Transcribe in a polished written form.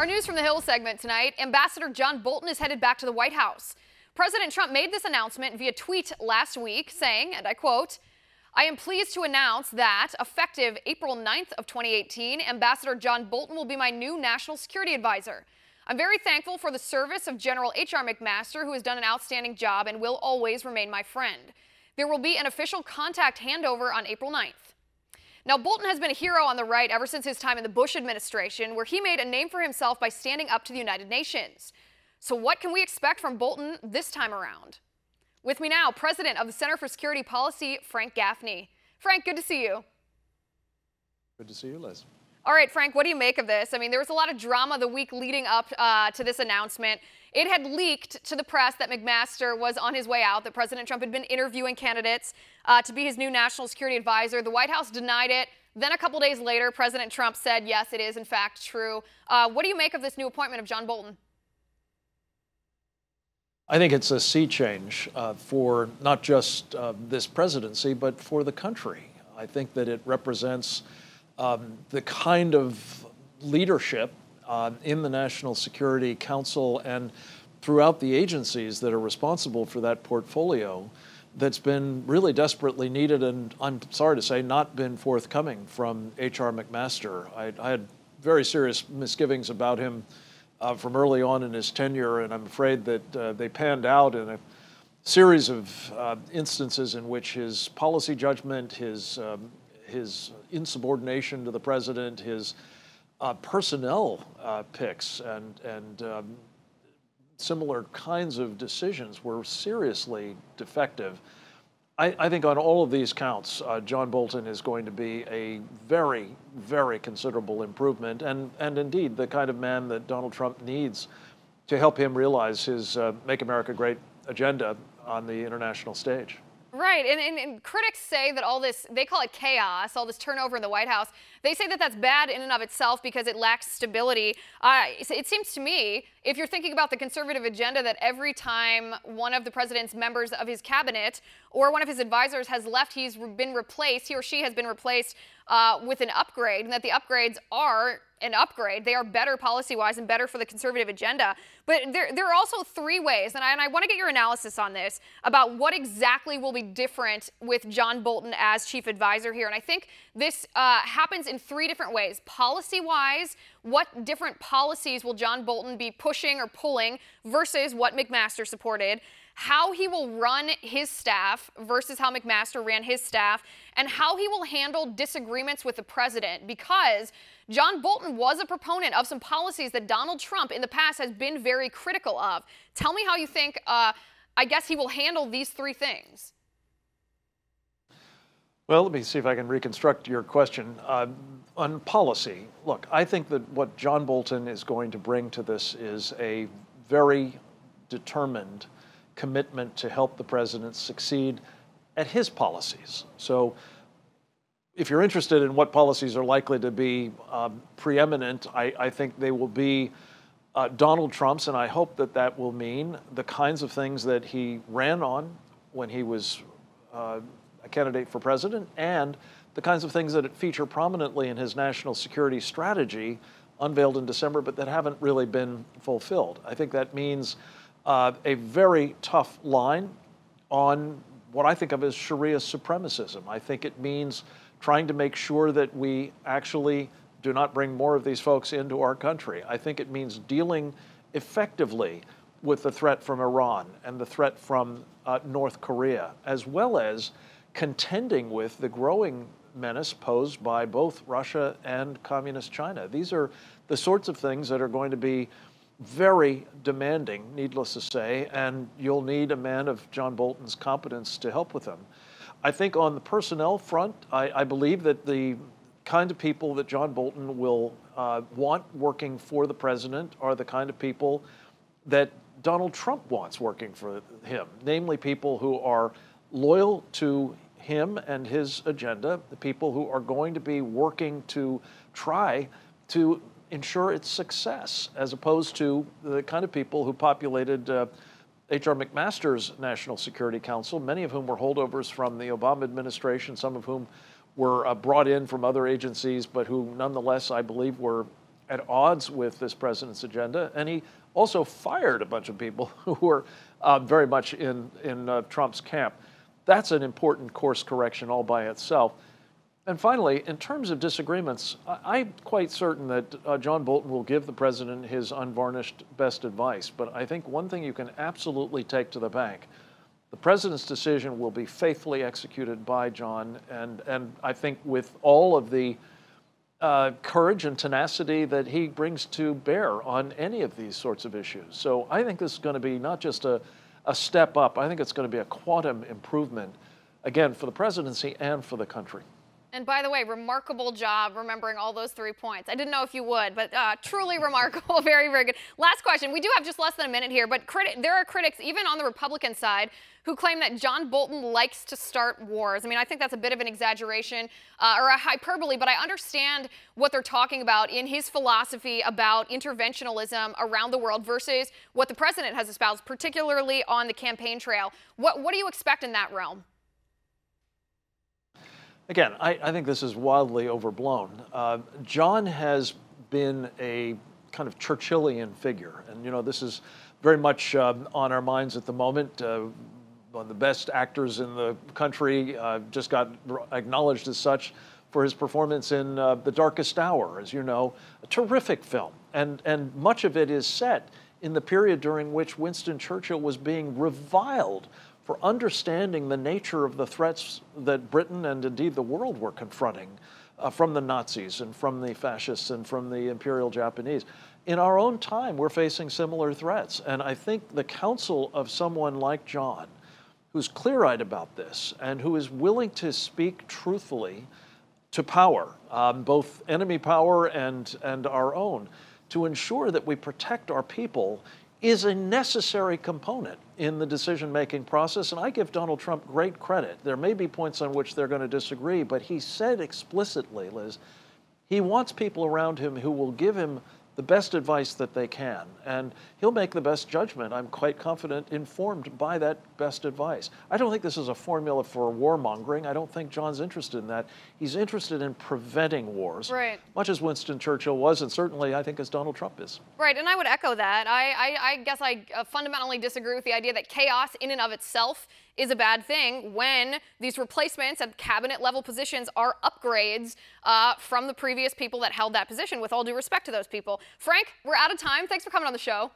Our News from the Hill segment tonight, Ambassador John Bolton is headed back to the White House. President Trump made this announcement via tweet last week saying, and I quote, "I am pleased to announce that, effective April 9th of 2018, Ambassador John Bolton will be my new national security advisor. I'm very thankful for the service of General H.R. McMaster, who has done an outstanding job and will always remain my friend. There will be an official contact handover on April 9th. Now, Bolton has been a hero on the right ever since his time in the Bush administration, where he made a name for himself by standing up to the United Nations. So what can we expect from Bolton this time around? With me now, President of the Center for Security Policy, Frank Gaffney. Frank, good to see you. Good to see you, Liz. All right, Frank, what do you make of this? I mean, there was a lot of drama the week leading up to this announcement. It had leaked to the press that McMaster was on his way out, that President Trump had been interviewing candidates to be his new national security advisor. The White House denied it. Then a couple days later, President Trump said, yes, it is in fact true. What do you make of this new appointment of John Bolton? I think it's a sea change for not just this presidency, but for the country. I think that it represents the kind of leadership in the National Security Council and throughout the agencies that are responsible for that portfolio that's been really desperately needed and, I'm sorry to say, not been forthcoming from H.R. McMaster. I had very serious misgivings about him from early on in his tenure, and I'm afraid that they panned out in a series of instances in which his policy judgment, his insubordination to the president, his personnel picks, and similar kinds of decisions were seriously defective. I think on all of these counts, John Bolton is going to be a very, very considerable improvement, and indeed the kind of man that Donald Trump needs to help him realize his Make America Great agenda on the international stage. Right, and critics say that all this, they call it chaos, all this turnover in the White House. They say that that's bad in and of itself because it lacks stability. It seems to me, if you're thinking about the conservative agenda, that every time one of the president's members of his cabinet or one of his advisors has left, he or she has been replaced with an upgrade, and that the upgrades are an upgrade. They are better policy-wise and better for the conservative agenda. But there are also three ways, and I want to get your analysis on this, about what exactly will be different with John Bolton as chief advisor here. And I think this happens in three different ways. Policy-wise, what different policies will John Bolton be pushing or pulling versus what McMaster supported? How he will run his staff versus how McMaster ran his staff, and how he will handle disagreements with the president, because John Bolton was a proponent of some policies that Donald Trump in the past has been very critical of. Tell me how you think, I guess, he will handle these three things. Well, let me see if I can reconstruct your question. On policy, look, I think that what John Bolton is going to bring to this is a very determined commitment to help the president succeed at his policies. So if you're interested in what policies are likely to be preeminent, I think they will be Donald Trump's, and I hope that that will mean the kinds of things that he ran on when he was a candidate for president, and the kinds of things that feature prominently in his national security strategy unveiled in December, but that haven't really been fulfilled. I think that means a very tough line on what I think of as Sharia supremacism. I think it means trying to make sure that we actually do not bring more of these folks into our country. I think it means dealing effectively with the threat from Iran and the threat from North Korea, as well as contending with the growing menace posed by both Russia and Communist China. These are the sorts of things that are going to be very demanding, needless to say, and you'll need a man of John Bolton's competence to help with them. I think on the personnel front, I believe that the kind of people that John Bolton will want working for the president are the kind of people that Donald Trump wants working for him, namely people who are loyal to him and his agenda, the people who are going to be working to try to ensure its success, as opposed to the kind of people who populated H.R. McMaster's National Security Council, many of whom were holdovers from the Obama administration, some of whom were brought in from other agencies, but who nonetheless, I believe, were at odds with this president's agenda, and he also fired a bunch of people who were very much in Trump's camp. That's an important course correction all by itself. And finally, in terms of disagreements, I'm quite certain that John Bolton will give the president his unvarnished best advice. But I think one thing you can absolutely take to the bank, the president's decision will be faithfully executed by John, and I think with all of the courage and tenacity that he brings to bear on any of these sorts of issues. So I think this is going to be not just a step up, I think it's going to be a quantum improvement, again, for the presidency and for the country. And by the way, remarkable job remembering all those 3 points. I didn't know if you would, but truly remarkable. Very, very good. Last question. We do have just less than a minute here, but there are critics, even on the Republican side, who claim that John Bolton likes to start wars. I mean, I think that's a bit of an exaggeration or a hyperbole, but I understand what they're talking about in his philosophy about interventionism around the world versus what the president has espoused, particularly on the campaign trail. What do you expect in that realm? Again, I think this is wildly overblown. John has been a kind of Churchillian figure, and this is very much on our minds at the moment. One of the best actors in the country just got acknowledged as such for his performance in The Darkest Hour, as you know, a terrific film, and much of it is set in the period during which Winston Churchill was being reviled for understanding the nature of the threats that Britain and indeed the world were confronting from the Nazis and from the fascists and from the Imperial Japanese. In our own time, we're facing similar threats. And I think the counsel of someone like John, who's clear-eyed about this and who is willing to speak truthfully to power, both enemy power and our own, to ensure that we protect our people is a necessary component in the decision-making process. And I give Donald Trump great credit. There may be points on which they're going to disagree, but he said explicitly, Liz, he wants people around him who will give him the best advice that they can. And he'll make the best judgment, I'm quite confident, informed by that best advice. I don't think this is a formula for warmongering. I don't think John's interested in that. He's interested in preventing wars, right, much as Winston Churchill was, and certainly I think as Donald Trump is. Right, and I would echo that. I guess I fundamentally disagree with the idea that chaos in and of itself is a bad thing when these replacements at cabinet-level positions are upgrades from the previous people that held that position, with all due respect to those people. Frank, we're out of time. Thanks for coming on the show.